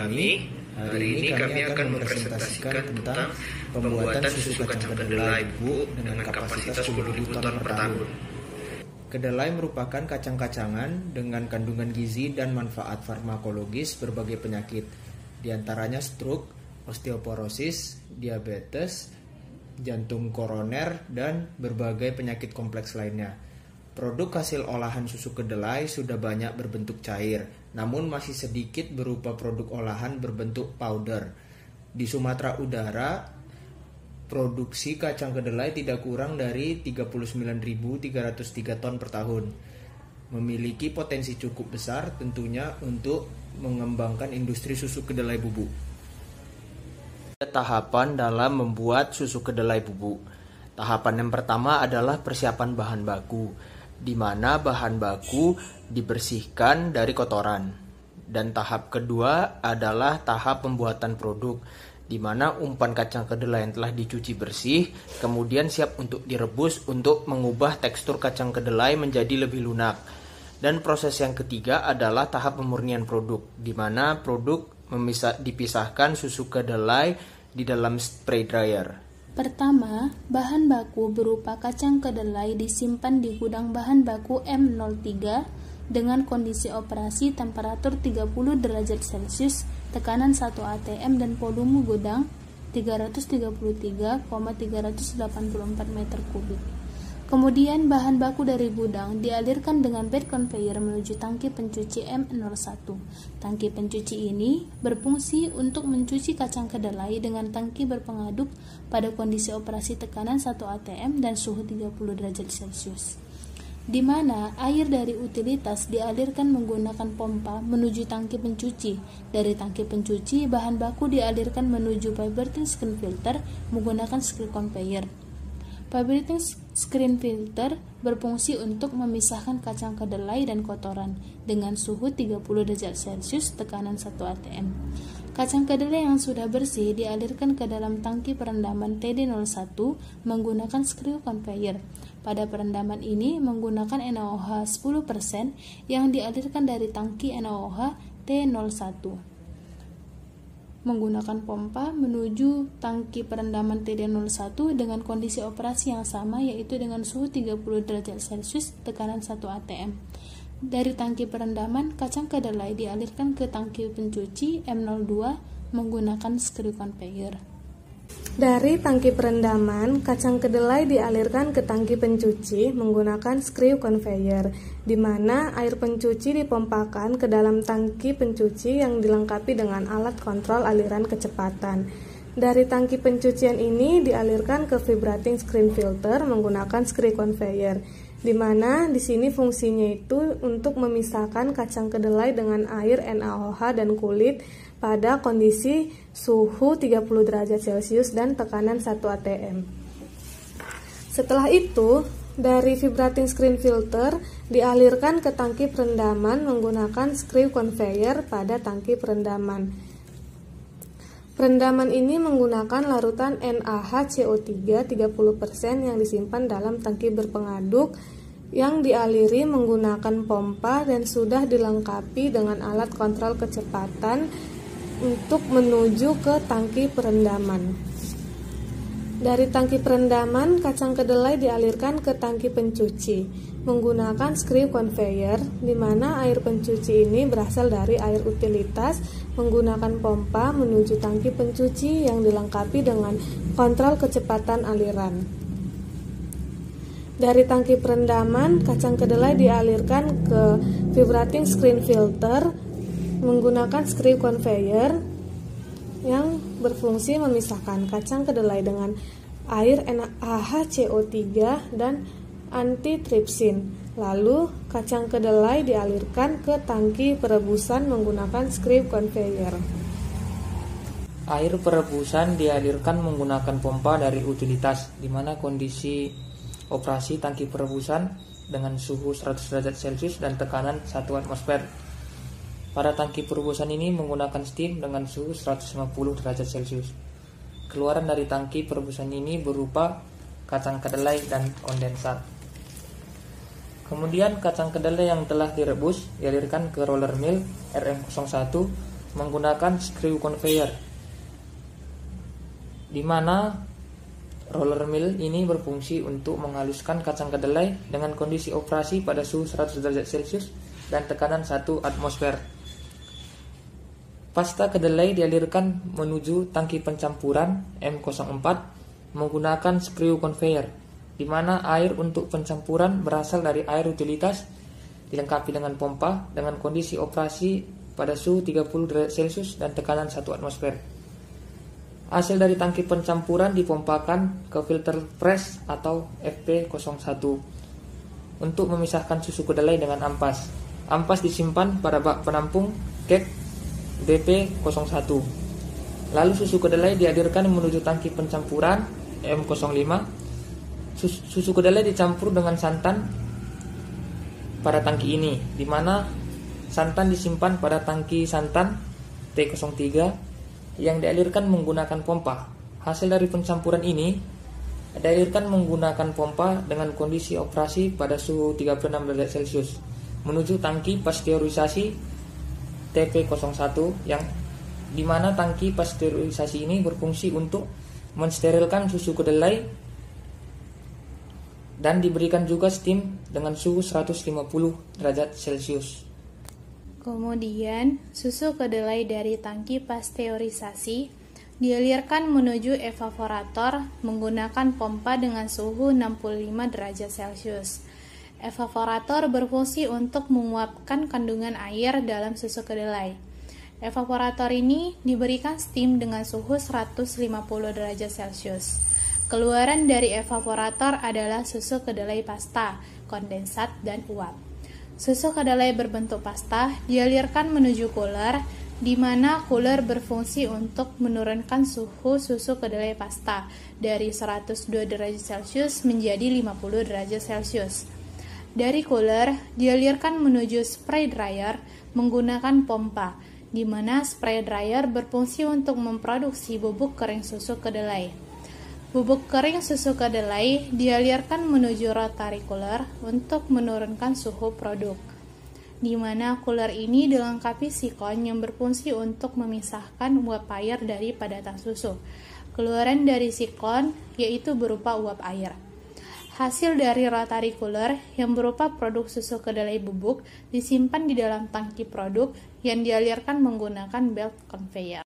kami. Hari ini kami akan mempresentasikan tentang pembuatan susu kacang kedelai bubuk dengan kapasitas 10.000 ton per tahun. Kedelai merupakan kacang-kacangan dengan kandungan gizi dan manfaat farmakologis berbagai penyakit, diantaranya stroke, osteoporosis, diabetes, jantung koroner, dan berbagai penyakit kompleks lainnya. Produk hasil olahan susu kedelai sudah banyak berbentuk cair, namun masih sedikit berupa produk olahan berbentuk powder. Di Sumatera Utara, produksi kacang kedelai tidak kurang dari 39.303 ton per tahun. Memiliki potensi cukup besar tentunya untuk mengembangkan industri susu kedelai bubuk. Tahapan dalam membuat susu kedelai bubuk. Tahapan yang pertama adalah persiapan bahan baku, di mana bahan baku dibersihkan dari kotoran. Dan tahap kedua adalah tahap pembuatan produk, di mana umpan kacang kedelai yang telah dicuci bersih kemudian siap untuk direbus untuk mengubah tekstur kacang kedelai menjadi lebih lunak. Dan proses yang ketiga adalah tahap pemurnian produk, di mana produk dipisahkan susu kedelai di dalam spray dryer. Pertama, bahan baku berupa kacang kedelai disimpan di gudang bahan baku M03 dengan kondisi operasi temperatur 30 derajat Celcius, tekanan 1 atm dan volume gudang 333,384 meter kubik. Kemudian bahan baku dari gudang dialirkan dengan bed conveyor menuju tangki pencuci M01. Tangki pencuci ini berfungsi untuk mencuci kacang kedelai dengan tangki berpengaduk pada kondisi operasi tekanan 1 atm dan suhu 30 derajat Celcius, di mana air dari utilitas dialirkan menggunakan pompa menuju tangki pencuci. Dari tangki pencuci, bahan baku dialirkan menuju vibrating screen filter menggunakan screw conveyor. Vibrating screen filter berfungsi untuk memisahkan kacang kedelai dan kotoran dengan suhu 30 derajat Celcius, tekanan 1 atm. Kacang kedelai yang sudah bersih dialirkan ke dalam tangki perendaman TD01 menggunakan screw conveyor. Pada perendaman ini menggunakan NaOH 10% yang dialirkan dari tangki NaOH T01 menggunakan pompa menuju tangki perendaman TD01 dengan kondisi operasi yang sama, yaitu dengan suhu 30 derajat Celcius, tekanan 1 atm. Dari tangki perendaman, kacang kedelai dialirkan ke tangki pencuci M02 menggunakan screw conveyor. Dari tangki perendaman, kacang kedelai dialirkan ke tangki pencuci menggunakan screw conveyor, di mana air pencuci dipompakan ke dalam tangki pencuci yang dilengkapi dengan alat kontrol aliran kecepatan. Dari tangki pencucian ini dialirkan ke vibrating screen filter menggunakan screw conveyor, di mana di sini fungsinya itu untuk memisahkan kacang kedelai dengan air NaOH dan kulit pada kondisi suhu 30 derajat Celcius dan tekanan 1 atm. Setelah itu, dari vibrating screen filter dialirkan ke tangki perendaman menggunakan screw conveyor pada tangki perendaman. Perendaman ini menggunakan larutan NaHCO3 30% yang disimpan dalam tangki berpengaduk yang dialiri menggunakan pompa dan sudah dilengkapi dengan alat kontrol kecepatan untuk menuju ke tangki perendaman. Dari tangki perendaman, kacang kedelai dialirkan ke tangki pencuci menggunakan screw conveyor, di mana air pencuci ini berasal dari air utilitas menggunakan pompa menuju tangki pencuci yang dilengkapi dengan kontrol kecepatan aliran. Dari tangki perendaman, kacang kedelai dialirkan ke vibrating screen filter menggunakan screw conveyor yang berfungsi memisahkan kacang kedelai dengan air NaHCO3 dan antitripsin. Lalu, kacang kedelai dialirkan ke tangki perebusan menggunakan screw conveyor. Air perebusan dialirkan menggunakan pompa dari utilitas, di mana kondisi operasi tangki perebusan dengan suhu 100 derajat Celcius dan tekanan 1 atmosfer. Pada tangki perebusan ini menggunakan steam dengan suhu 150 derajat Celcius. Keluaran dari tangki perebusan ini berupa kacang kedelai dan kondensat. Kemudian kacang kedelai yang telah direbus dialirkan ke roller mill RM01 menggunakan screw conveyor, di mana roller mill ini berfungsi untuk menghaluskan kacang kedelai dengan kondisi operasi pada suhu 100 derajat Celcius dan tekanan 1 atmosfer. Pasta kedelai dialirkan menuju tangki pencampuran M04 menggunakan screw conveyor, di mana air untuk pencampuran berasal dari air utilitas dilengkapi dengan pompa dengan kondisi operasi pada suhu 30 derajat Celcius dan tekanan 1 atmosfer. Hasil dari tangki pencampuran dipompakan ke filter press atau FP01 untuk memisahkan susu kedelai dengan ampas. Ampas disimpan pada bak penampung keg BP01. Lalu susu kedelai dialirkan menuju tangki pencampuran M05. Susu kedelai dicampur dengan santan pada tangki ini, di mana santan disimpan pada tangki santan T03 yang dialirkan menggunakan pompa. Hasil dari pencampuran ini dialirkan menggunakan pompa dengan kondisi operasi pada suhu 36 derajat Celcius menuju tangki pasteurisasi TP01, yang dimana tangki pasteurisasi ini berfungsi untuk mensterilkan susu kedelai dan diberikan juga steam dengan suhu 150 derajat Celcius. Kemudian, susu kedelai dari tangki pasteurisasi dialirkan menuju evaporator menggunakan pompa dengan suhu 65 derajat Celcius. Evaporator berfungsi untuk menguapkan kandungan air dalam susu kedelai. Evaporator ini diberikan steam dengan suhu 150 derajat Celcius. Keluaran dari evaporator adalah susu kedelai pasta, kondensat, dan uap. Susu kedelai berbentuk pasta dialirkan menuju cooler, di mana cooler berfungsi untuk menurunkan suhu susu kedelai pasta dari 102 derajat Celcius menjadi 50 derajat Celcius. Dari cooler dialirkan menuju spray dryer menggunakan pompa, di mana spray dryer berfungsi untuk memproduksi bubuk kering susu kedelai. Bubuk kering susu kedelai dialirkan menuju rotary cooler untuk menurunkan suhu produk, di mana cooler ini dilengkapi sikon yang berfungsi untuk memisahkan uap air dari padatan susu. Keluaran dari sikon yaitu berupa uap air. Hasil dari rotary cooler yang berupa produk susu kedelai bubuk disimpan di dalam tangki produk yang dialirkan menggunakan belt conveyor.